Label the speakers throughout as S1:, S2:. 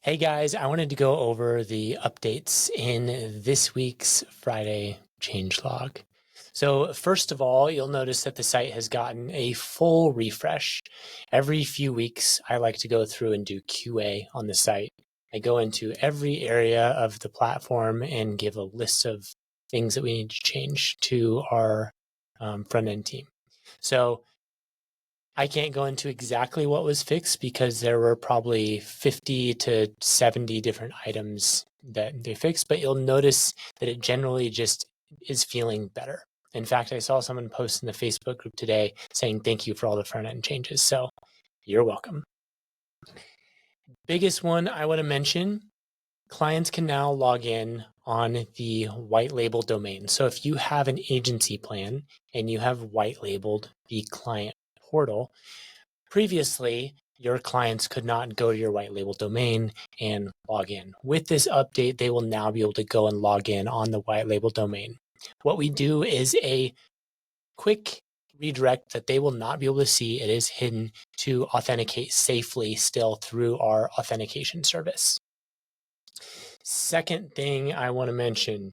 S1: Hey guys, I wanted to go over the updates in this week's Friday changelog. So first of all, you'll notice that the site has gotten a full refresh. Every few weeks, I like to go through and do QA on the site. I go into every area of the platform and give a list of things that we need to change to our front-end team. So I can't go into exactly what was fixed because there were probably 50 to 70 different items that they fixed, but you'll notice that it generally just is feeling better. In fact, I saw someone post in the Facebook group today saying thank you for all the front end changes. So you're welcome. Biggest one I want to mention, clients can now log in on the white label domain. So if you have an agency plan and you have white labeled the client portal, previously, your clients could not go to your white label domain and log in. With this update, they will now be able to go and log in on the white label domain. What we do is a quick redirect that they will not be able to see. It is hidden to authenticate safely still through our authentication service. Second thing I want to mention,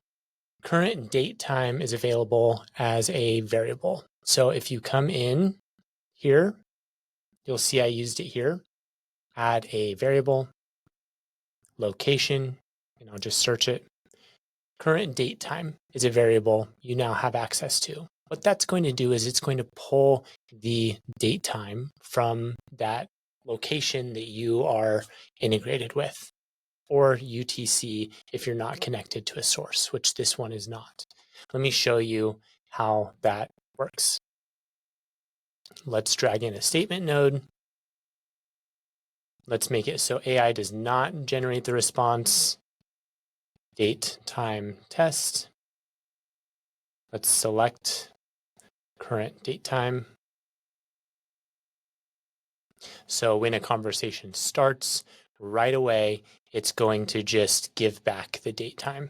S1: current date time is available as a variable. So if you come in here, you'll see I used it here. Add a variable, location, and I'll just search it. Current date time is a variable you now have access to. What that's going to do is it's going to pull the date time from that location that you are integrated with, or UTC if you're not connected to a source, which this one is not. Let me show you how that works. Let's drag in a statement node. Let's make it so AI does not generate the response. Date, time, test. Let's select current date time. So when a conversation starts, right away, it's going to just give back the date time.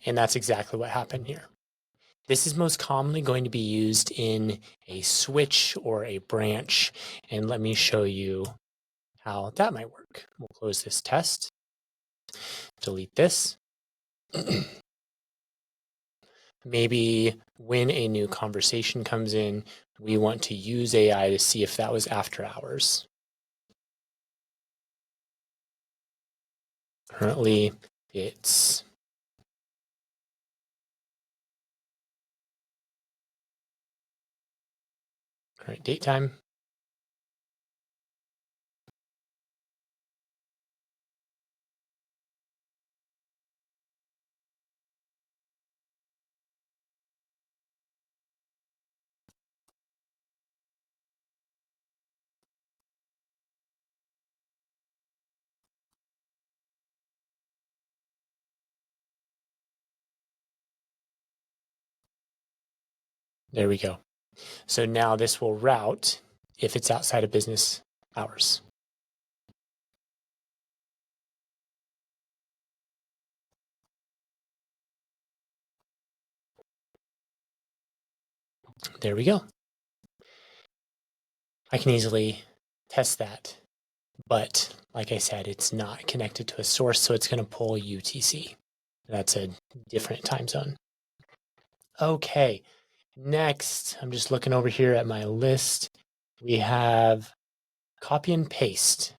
S1: And that's exactly what happened here. This is most commonly going to be used in a switch or a branch. And let me show you how that might work. We'll close this test, delete this. Maybe when a new conversation comes in, we want to use AI to see if that was after hours. Currently, it's current date time. There we go. So now this will route if it's outside of business hours. There we go. I can easily test that, but like I said, it's not connected to a source, so it's going to pull UTC. That's a different time zone. Okay, next, I'm just looking over here at my list. We have copy and paste.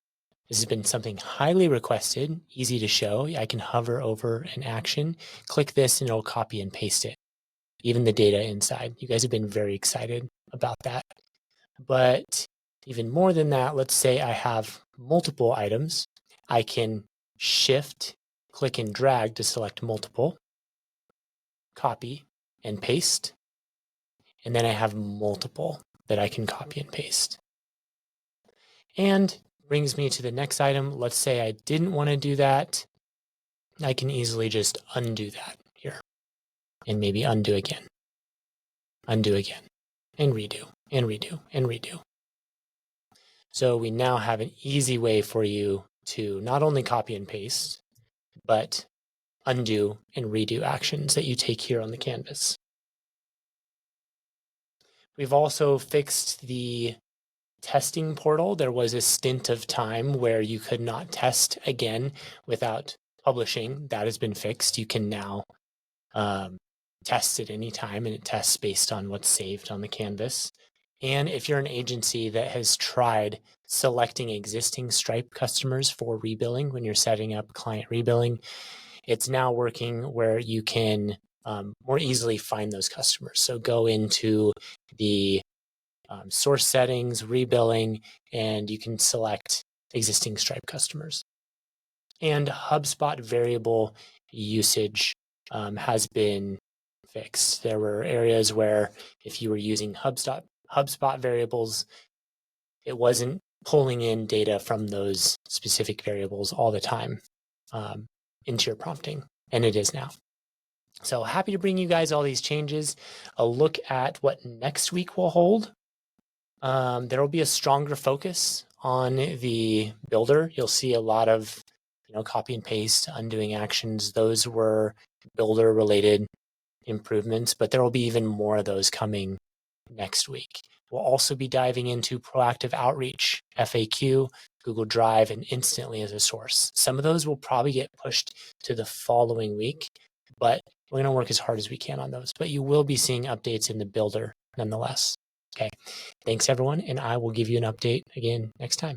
S1: This has been something highly requested, easy to show. I can hover over an action, click this, and it'll copy and paste it, even the data inside. You guys have been very excited about that. But even more than that, let's say I have multiple items. I can shift, click and drag to select multiple, copy and paste. And then I have multiple that I can copy and paste. And brings me to the next item. Let's say I didn't want to do that. I can easily just undo that here and maybe undo again, and redo, and redo, and redo. So we now have an easy way for you to not only copy and paste, but undo and redo actions that you take here on the canvas. We've also fixed the testing portal, there was a stint of time where you could not test again without publishing. That has been fixed. You can now test at any time, and it tests based on what's saved on the canvas. And if you're an agency that has tried selecting existing Stripe customers for rebilling when you're setting up client rebilling, it's now working where you can more easily find those customers. So go into the source settings, rebilling, and you can select existing Stripe customers. And HubSpot variable usage has been fixed. There were areas where if you were using HubSpot variables, it wasn't pulling in data from those specific variables all the time into your prompting, and it is now. So happy to bring you guys all these changes. A look at what next week will hold. There will be a stronger focus on the builder. You'll see a lot of copy and paste, undoing actions. Those were builder related improvements, but there will be even more of those coming next week. We'll also be diving into proactive outreach, FAQ, Google Drive, and instantly as a source. Some of those will probably get pushed to the following week, but we're going to work as hard as we can on those. But you will be seeing updates in the builder nonetheless. Okay, thanks everyone, and I will give you an update again next time.